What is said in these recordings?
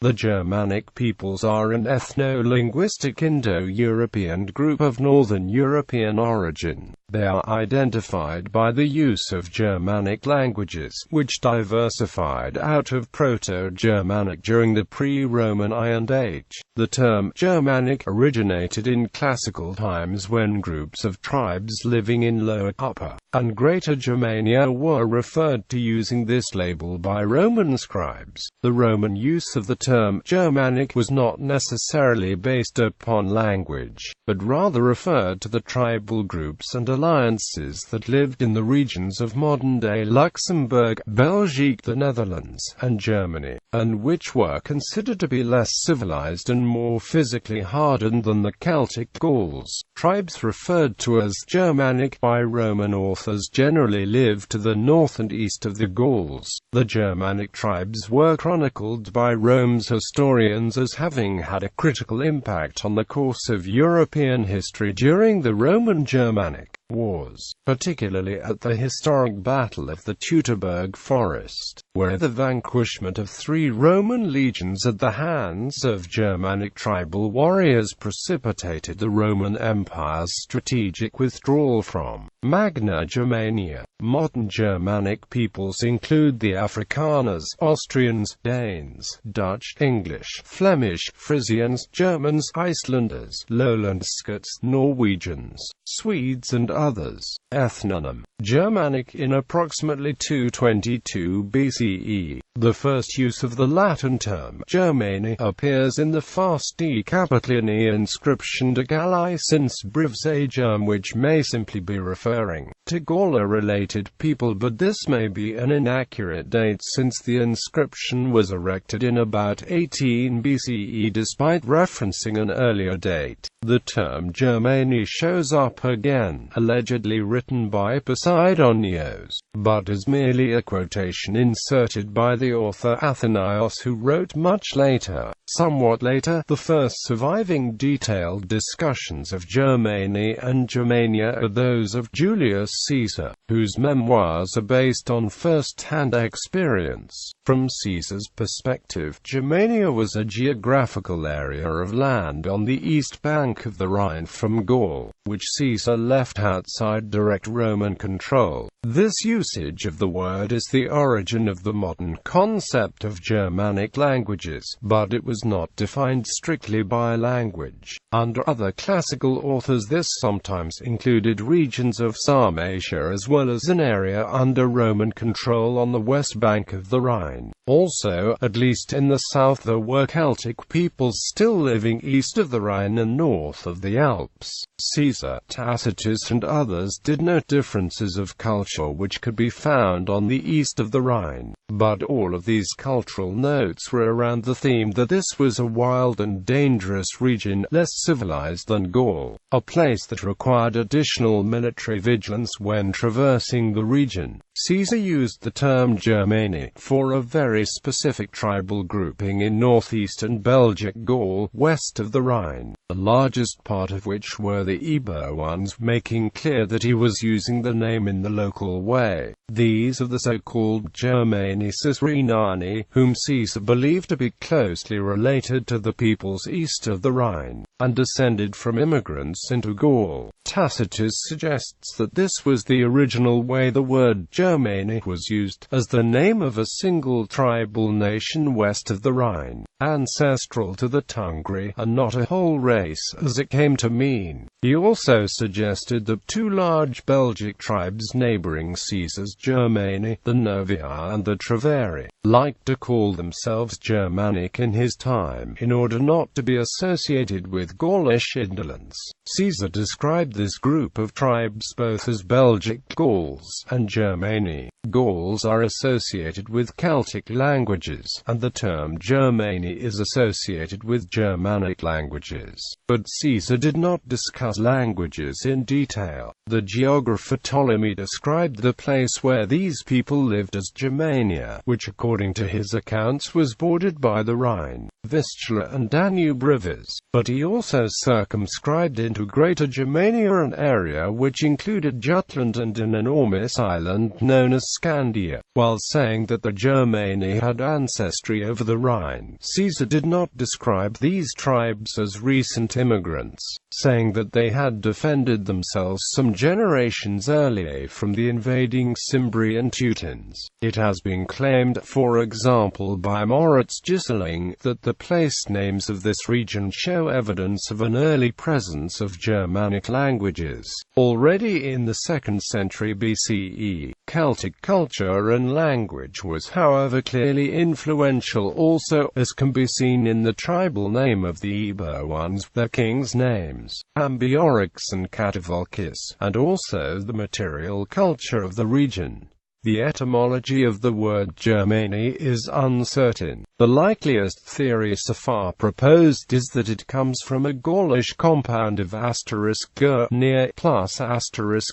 The Germanic peoples are an ethno-linguistic Indo-European group of Northern European origin. They are identified by the use of Germanic languages, which diversified out of Proto-Germanic during the pre-Roman Iron Age. The term Germanic originated in classical times when groups of tribes living in Lower, Upper, and Greater Germania were referred to using this label by Roman scribes. The Roman use of the term Germanic was not necessarily based upon language, but rather referred to the tribal groups and alliances that lived in the regions of modern-day Luxembourg, Belgique, the Netherlands, and Germany, and which were considered to be less civilized and more physically hardened than the Celtic Gauls. Tribes referred to as Germanic by Roman authors generally lived to the north and east of the Gauls. The Germanic tribes were chronicled by Rome's historians as having had a critical impact on the course of European history during the Roman-Germanic Wars, particularly at the historic Battle of the Teutoburg Forest, where the vanquishment of 3 Roman legions at the hands of Germanic tribal warriors precipitated the Roman Empire's strategic withdrawal from Magna Germania. Modern Germanic peoples include the Afrikaners, Austrians, Danes, Dutch, English, Flemish, Frisians, Germans, Icelanders, Lowland Scots, Norwegians, Swedes and others. Ethnonym Germanic in approximately 222 BCE. The first use of the Latin term Germani appears in the Fasti Capitolini inscription de Gallicense Brivse Germ, which may simply be referring to Gauler-related people, but this may be an inaccurate date since the inscription was erected in about 18 BCE despite referencing an earlier date. The term Germani shows up again, allegedly written by Posidonios, but is merely a quotation inserted by the author Athenaios, who wrote much later. Somewhat later, the first surviving detailed discussions of Germany and Germania are those of Julius Caesar, whose memoirs are based on first-hand experience. From Caesar's perspective, Germania was a geographical area of land on the east bank of the Rhine from Gaul, which Caesar left outside direct Roman control. This usage of the word is the origin of the modern concept of Germanic languages, but it was not defined strictly by language. Under other classical authors, this sometimes included regions of Sarmatia as well as an area under Roman control on the west bank of the Rhine. Also, at least in the south, there were Celtic peoples still living east of the Rhine and north of the Alps. Caesar, Tacitus and others did note differences of culture which could be found on the east of the Rhine, but all of these cultural notes were around the theme that this was a wild and dangerous region, less civilized than Gaul, a place that required additional military vigilance when traversing the region. Caesar used the term Germani for a very specific tribal grouping in northeastern Belgic Gaul, west of the Rhine, the largest part of which were the Eburones, making clear that he was using the name in the local way. These are the so-called Germani Cicerinani, whom Caesar believed to be closely related to the peoples east of the Rhine, and descended from immigrants into Gaul. Tacitus suggests that this was the original way the word Germanic was used, as the name of a single tribal nation west of the Rhine, ancestral to the Tungri, and not a whole race, as it came to mean. He also suggested that 2 large Belgic tribes neighboring Caesar's Germani, the Novii and the Treveri, liked to call themselves Germanic in his time, in order not to be associated with Gaulish indolence. Caesar described this group of tribes both as Belgic Gauls and Germani. Gauls are associated with Celtic languages, and the term Germani is associated with Germanic languages. But Caesar did not discuss languages in detail. The geographer Ptolemy described the place where these people lived as Germania, which according to his accounts was bordered by the Rhine, Vistula and Danube rivers, but he also circumscribed into Greater Germania an area which included Jutland and an enormous island known as Scandia, while saying that the Germani had ancestry over the Rhine. Caesar did not describe these tribes as recent immigrants, saying that they had defended themselves some generations earlier from the invading Cimbri and Teutons. It has been claimed, for example by Moritz Gisseling, that the place names of this region show evidence of an early presence of Germanic languages. Already in the 2nd century BCE, Celtic culture and language was however clearly influential also, as can be seen in the tribal name of the Eburones, their kings' names, Ambiorix and Catavolcus, and also the material culture of the region. The etymology of the word Germany is uncertain. The likeliest theory so far proposed is that it comes from a Gaulish compound of *ger near plus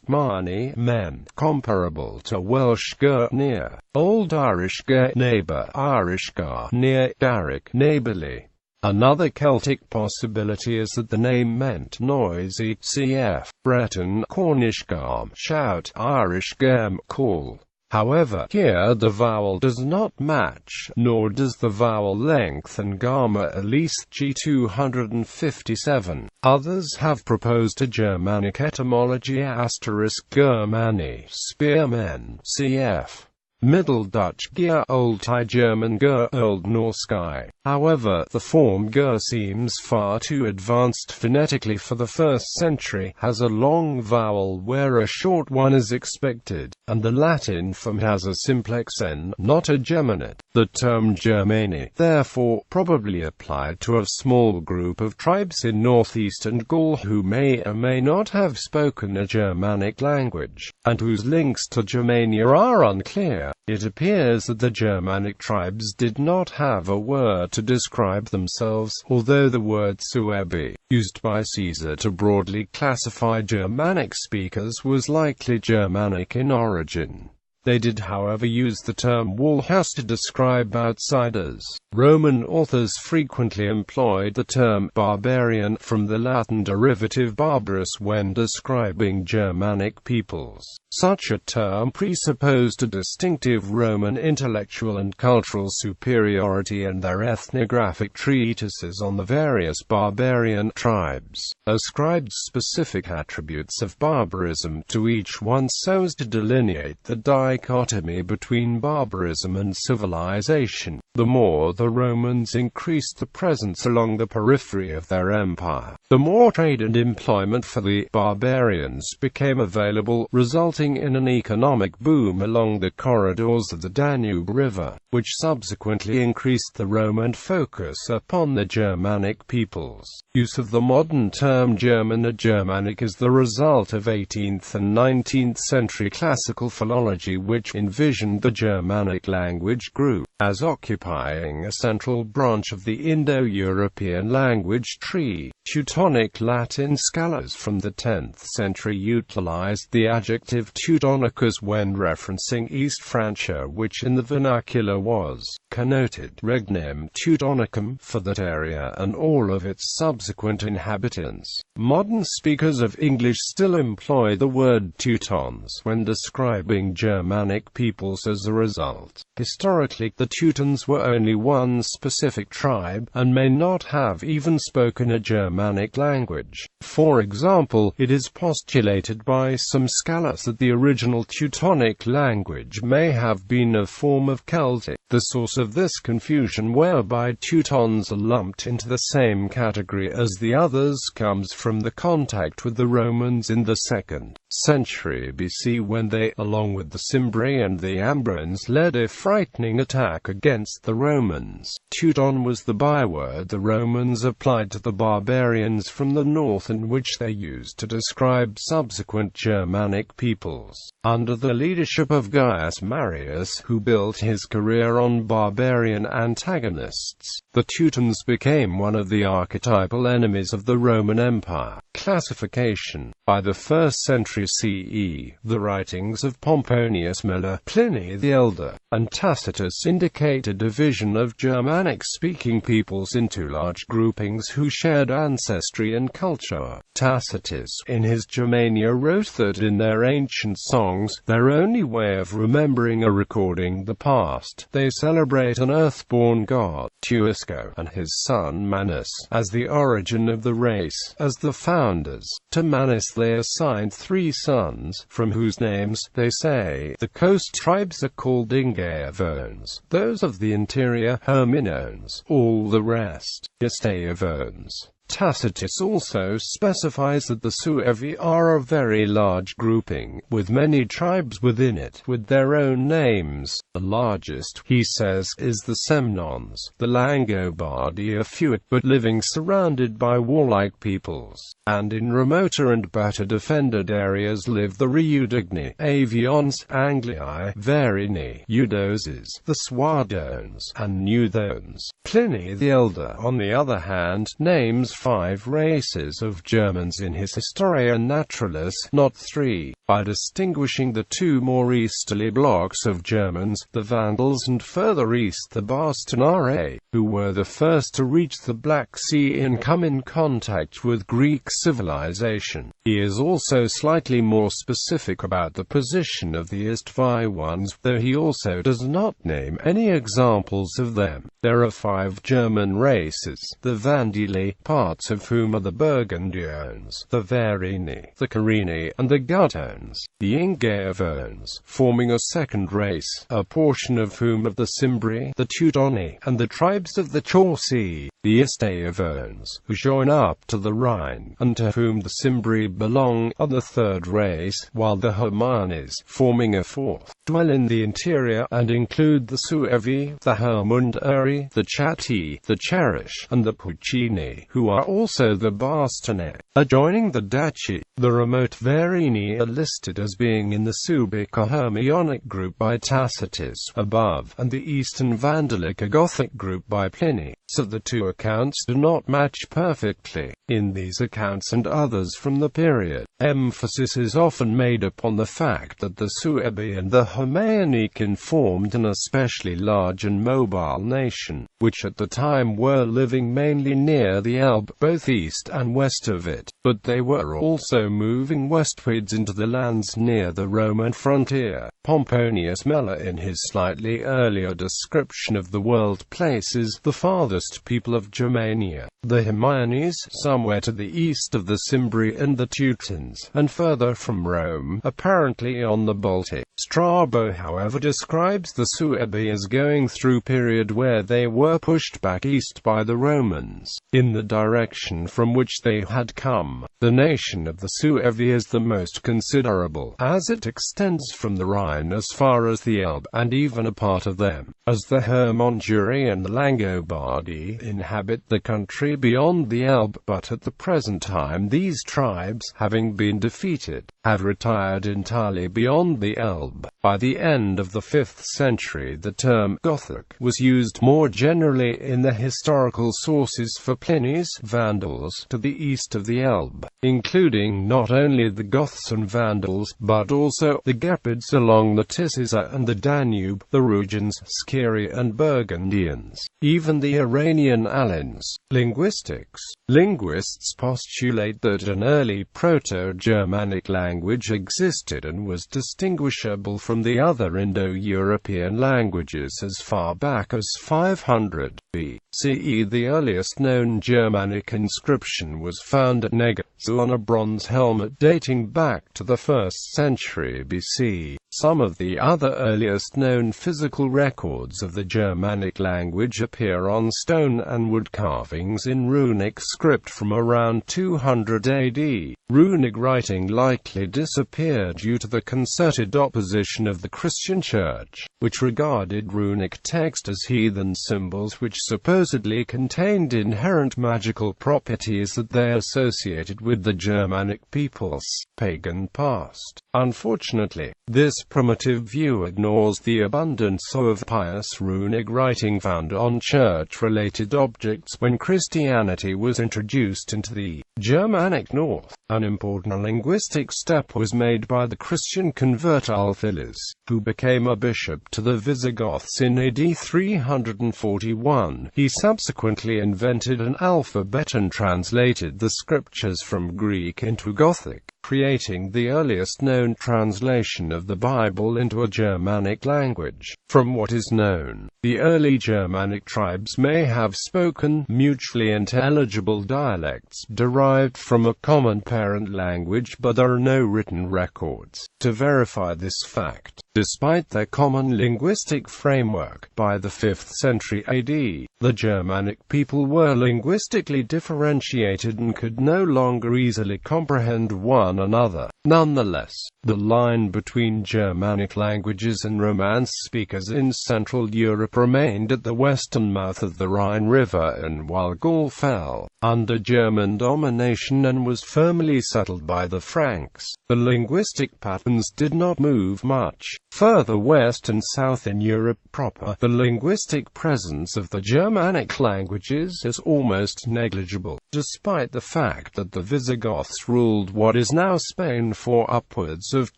*mani men, comparable to Welsh ger near, Old Irish ger neighbour, Irish gar near, Daric neighbourly. Another Celtic possibility is that the name meant noisy, cf. Breton, Cornish garm, shout, Irish gam, call. However, here the vowel does not match, nor does the vowel lengthen gamma at least G257. Others have proposed a Germanic etymology *Germani, spearmen, cf. Middle Dutch Gier, Old High German Ger, Old Norse Guy. However, the form Ger seems far too advanced phonetically for the 1st century, has a long vowel where a short one is expected, and the Latin form has a simplex n, not a geminate. The term Germani, therefore, probably applied to a small group of tribes in northeastern Gaul who may or may not have spoken a Germanic language, and whose links to Germania are unclear. It appears that the Germanic tribes did not have a word to describe themselves, although the word Suebi, used by Caesar to broadly classify Germanic speakers, was likely Germanic in origin. They did however use the term Walhus to describe outsiders. Roman authors frequently employed the term barbarian, from the Latin derivative barbarus, when describing Germanic peoples. Such a term presupposed a distinctive Roman intellectual and cultural superiority, and their ethnographic treatises on the various barbarian tribes ascribed specific attributes of barbarism to each one so as to delineate the dichotomy between barbarism and civilization. The more the Romans increased the presence along the periphery of their empire, the more trade and employment for the barbarians became available, resulting in an economic boom along the corridors of the Danube River, which subsequently increased the Roman focus upon the Germanic peoples. Use of the modern term German or Germanic is the result of 18th and 19th century classical philology, which envisioned the Germanic language group as occupying a central branch of the Indo-European language tree. Teutonic Latin scholars from the 10th century utilized the adjective Teutonicus when referencing East Francia, which in the vernacular was connoted regnem Teutonicum for that area and all of its subsequent inhabitants. Modern speakers of English still employ the word Teutons when describing Germanic peoples as a result. Historically, the Teutons were only one specific tribe, and may not have even spoken a Germanic language. For example, it is postulated by some scholars that the original Teutonic language may have been a form of Celtic. The source of this confusion whereby Teutons are lumped into the same category as the others comes from the contact with the Romans in the 2nd century BC, when they, along with the Cimbri and the Ambrons, led a frightening attack against the Romans. Teuton was the byword the Romans applied to the barbarians from the north, and which they used to describe subsequent Germanic peoples. Under the leadership of Gaius Marius, who built his career on barbarian antagonists, the Teutons became one of the archetypal enemies of the Roman Empire. classification. By the 1st century CE, the writings of Pomponius Mela, Pliny the Elder, and Tacitus indicate a division of Germanic-speaking peoples into large groupings who shared ancestry and culture. Tacitus, in his Germania, wrote that in their ancient songs, their only way of remembering or recording the past, they celebrate an earthborn god, Tuisco, and his son Manus, as the origin of the race, as the founders. To Manus they assigned 3 sons, from whose names, they say, the coast tribes are called Ingaeavones, those of the interior, Herminones, all the rest, Istaeavones. Tacitus also specifies that the Suevi are a very large grouping, with many tribes within it, with their own names. The largest, he says, is the Semnons. The Langobardi are few, but living surrounded by warlike peoples, and in remoter and better defended areas live the Riudigni, Avions, Anglii, Verini, Eudoses, the Swadones, and Neuthones. Pliny the Elder, on the other hand, names 5 races of Germans in his Historia Naturalis, not 3, by distinguishing the 2 more easterly blocks of Germans, the Vandals, and further east the Bastarnae, who were the first to reach the Black Sea and come in contact with Greek civilization. He is also slightly more specific about the position of the Istvi ones, though he also does not name any examples of them. There are 5 German races, the Vandili, parts of whom are the Burgundians, the Verini, the Carini, and the Gautones, the Ingaeavones, forming a second race, a portion of whom are the Cimbri, the Teutoni, and the tribes of the Chauci, the Istaeavones, who join up to the Rhine, and to whom the Cimbri belong, are the third race, while the Hermanes, forming a fourth, dwell in the interior, and include the Suevi, the Hermundari, the Chatti, the Cherish, and the Puccini, who are also the Bastarnae. Adjoining the Daci, the remote Verini are listed as being in the Suebic or Hermionic group by Tacitus above, and the Eastern Vandalic or Gothic group by Pliny, so the 2 accounts do not match perfectly. In these accounts and others from the period, emphasis is often made upon the fact that the Suebi and the Germanic formed an especially large and mobile nation, which at the time were living mainly near the Elbe, both east and west of it, but they were also moving westwards into the lands near the Roman frontier. Pomponius Mela, in his slightly earlier description of the world, places the farthest people of Germania, the Hermiones, somewhere to the east of the Cimbri and the Teutons, and further from Rome, apparently on the Baltic. Strabo, however, describes the Suebi as going through a period where they were pushed back east by the Romans, in the direction from which they had come. The nation of the Suevi is the most considerable, as it extends from the Rhine as far as the Elbe, and even a part of them, as the Hermundari and the Langobardi, inhabit the country beyond the Elbe, but at the present time these tribes, having been defeated, have retired entirely beyond the Elbe. By the end of the 5th century the term Gothic was used more generally in the historical sources for Pliny's Vandals to the east of the Elbe, including not only the Goths and Vandals, but also the Gepids along the Tisa and the Danube, the Rugians, Sciri and Burgundians, even the Iranian Alans. Linguistics. Linguists postulate that an early Proto-Germanic language existed and was distinguishable from the other Indo-European languages as far back as 500 BCE. The earliest known Germanic inscription was found at Negus on a bronze helmet dating back to the 1st century BC. Some of the other earliest known physical records of the Germanic language appear on stone and wood carvings in runic script from around 200 AD. Runic writing likely disappeared due to the concerted opposition of the Christian Church, which regarded runic text as heathen symbols which supposedly contained inherent magical properties that they associated with the Germanic people's pagan past. Unfortunately, this This primitive view ignores the abundance of pious runic writing found on church-related objects when Christianity was introduced into the Germanic North. An important linguistic step was made by the Christian convert Ulfilas, who became a bishop to the Visigoths in AD 341. He subsequently invented an alphabet and translated the scriptures from Greek into Gothic, creating the earliest known translation of the Bible into a Germanic language. From what is known, the early Germanic tribes may have spoken mutually intelligible dialects derived from a common parent language, but there are no written records to verify this fact. Despite their common linguistic framework, by the 5th century AD, the Germanic people were linguistically differentiated and could no longer easily comprehend one another. Nonetheless, the line between Germanic languages and Romance speakers in Central Europe remained at the western mouth of the Rhine River, and while Gaul fell under German domination and was firmly settled by the Franks, the linguistic patterns did not move much further west and south in Europe proper. The linguistic presence of the Germanic languages is almost negligible, despite the fact that the Visigoths ruled what is now Spain for upwards of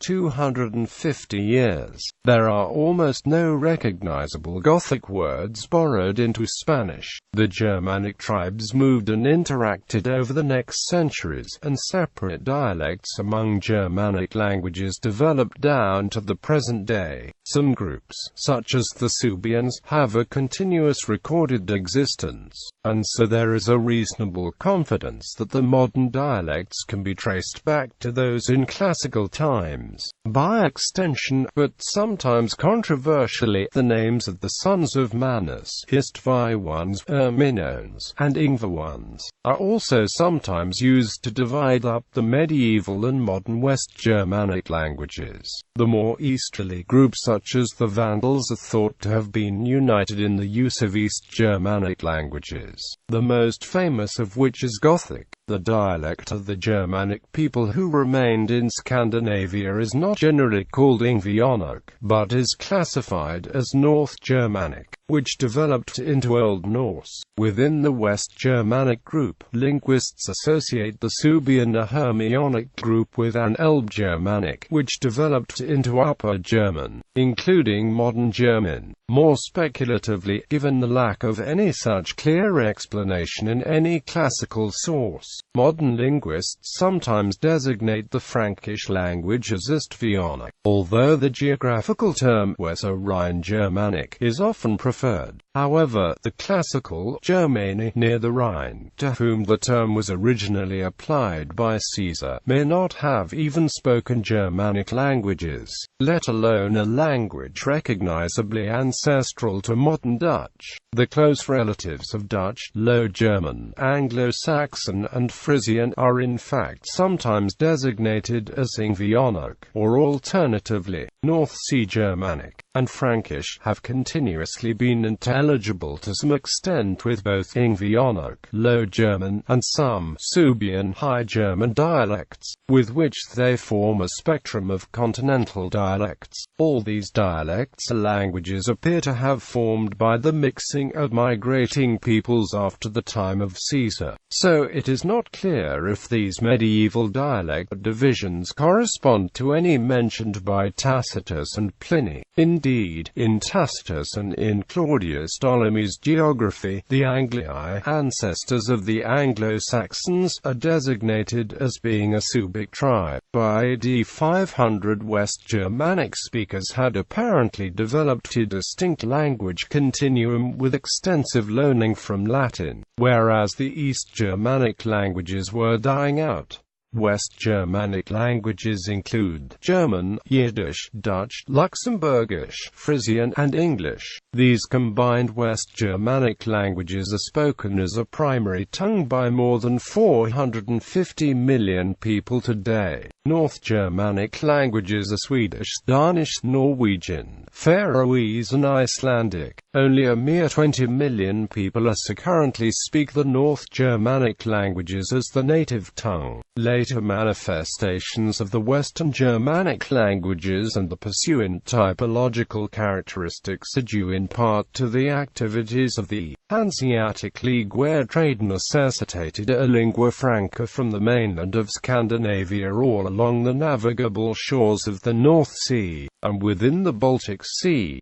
250 years. There are almost no recognizable Gothic words borrowed into Spanish. The Germanic tribes moved and interacted over the next centuries, and separate dialects among Germanic languages developed down to the present day. Some groups, such as the Suebians, have a continuous recorded existence, and so there is a reasonable confidence that the modern dialects can be traced back to those in classical times. By extension, but sometimes controversially, the names of the sons of Manus, Histvai-ones, Erminones, and Ingvar-ones, are also sometimes used to divide up the medieval and modern West Germanic languages. The more easterly groups, such as the Vandals, are thought to have been united in the use of East Germanic languages, the most famous of which is Gothic. The dialect of the Germanic people who remained in Scandinavia is not generally called Ingvaeonic, but is classified as North Germanic, which developed into Old Norse. Within the West Germanic group, linguists associate the Suebian Hermionic group with an Elbe Germanic, which developed into Upper German, including modern German. More speculatively, given the lack of any such clear explanation in any classical source, modern linguists sometimes designate the Frankish language as Istvaeonic, although the geographical term Weser Rhine Germanic is often preferred. However, the classical Germani near the Rhine, to whom the term was originally applied by Caesar, may not have even spoken Germanic languages, let alone a language recognizably ancestral to modern Dutch. The close relatives of Dutch, Low German, Anglo-Saxon, and Frisian are in fact sometimes designated as Ingvaeonic, or alternatively, North Sea Germanic, and Frankish have continuously been intelligible to some extent with both Ingvaeonic, Low German, and some Suebian High German dialects, with which they form a spectrum of continental dialects. All these dialects or languages appear to have formed by the mixing of migrating peoples after the time of Caesar, so it is not clear if these medieval dialect divisions correspond to any mentioned by Tacitus and Pliny. Indeed, in Tacitus and in Claudius Ptolemy's geography, the Anglii, ancestors of the Anglo-Saxons, are designated as being a Suebic tribe. By AD 500, West Germanic speakers had apparently developed a distinct language continuum with extensive learning from Latin, whereas the East Germanic languages were dying out. West Germanic languages include German, Yiddish, Dutch, Luxembourgish, Frisian, and English. These combined West Germanic languages are spoken as a primary tongue by more than 450 million people today. North Germanic languages are Swedish, Danish, Norwegian, Faroese, and Icelandic. Only a mere 20 million people currently speak the North Germanic languages as the native tongue. Later later manifestations of the Western Germanic languages, and the pursuant typological characteristics are due in part to the activities of the Hanseatic League, where trade necessitated a lingua franca from the mainland of Scandinavia all along the navigable shores of the North Sea, and within the Baltic Sea.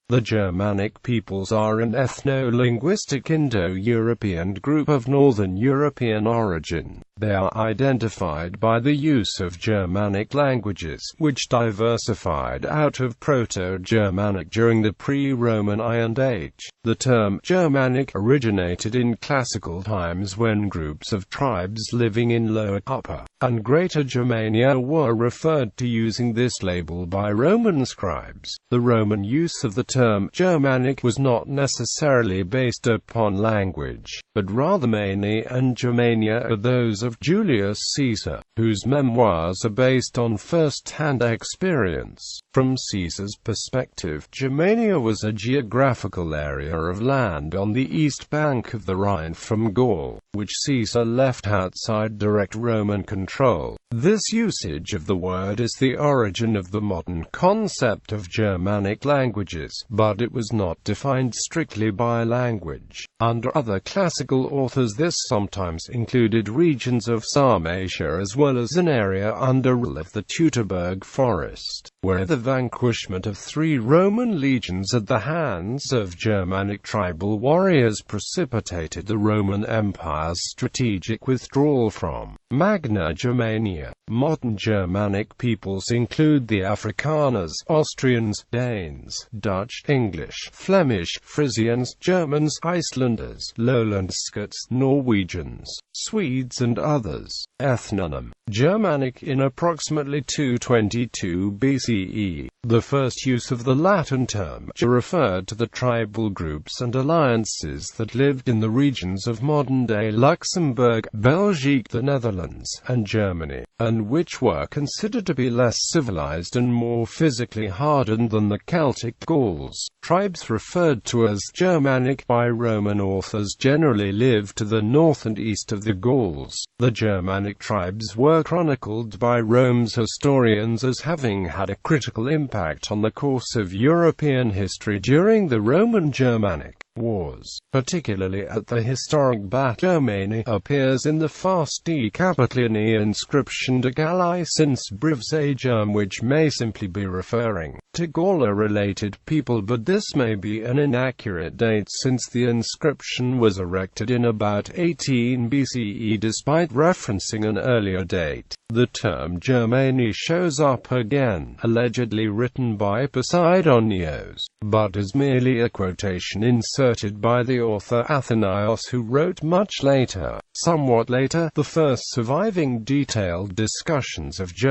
The Germanic peoples are an ethno-linguistic Indo-European group of Northern European origin. They are identified by the use of Germanic languages, which diversified out of Proto-Germanic during the pre-Roman Iron Age. The term Germanic originated in classical times when groups of tribes living in Lower, Upper, and Greater Germania were referred to using this label by Roman scribes. The Roman use of the term Germanic was not necessarily based upon language, but rather Mania and Germania are those of Julius Caesar, whose memoirs are based on first-hand experience. From Caesar's perspective, Germania was a geographical area of land on the east bank of the Rhine from Gaul, which Caesar left outside direct Roman control. This usage of the word is the origin of the modern concept of Germanic languages, but it was not defined strictly by language. Under other classical authors, this sometimes included regions of Sarmatia as well as an area under rule of the Teutoburg forest, where the vanquishment of 3 Roman legions at the hands of Germanic tribal warriors precipitated the Roman Empire's strategic withdrawal from Magna Germania. Modern Germanic peoples include the Afrikaners, Austrians, Danes, Dutch, English, Flemish, Frisians, Germans, Icelanders, Lowland Scots, Norwegians, Swedes and others. Ethnonym Germanic in approximately 222 BCE. The first use of the Latin term referred to the tribal groups and alliances that lived in the regions of modern-day Luxembourg, Belgique, the Netherlands, and Germany, and which were considered to be less civilized and more physically hardened than the Celtic Gauls. Tribes referred to as Germanic by Roman authors generally lived to the north and east of the Gauls. The Germanic tribes were chronicled by Rome's historians as having had a critical impact on the course of European history during the Roman-Germanic Wars, particularly at the historic Battle Germania, appears in the Fasti Capitolini inscription de Gallicis Brivsagem, which may simply be referring to Gauler-related people, but this may be an inaccurate date since the inscription was erected in about 18 BCE despite referencing an earlier date. The term Germania shows up again, allegedly written by Posidonios, but is merely a quotation inserted by the author Athenaios, who wrote much later. Somewhat later, the first surviving detailed discussions of Germany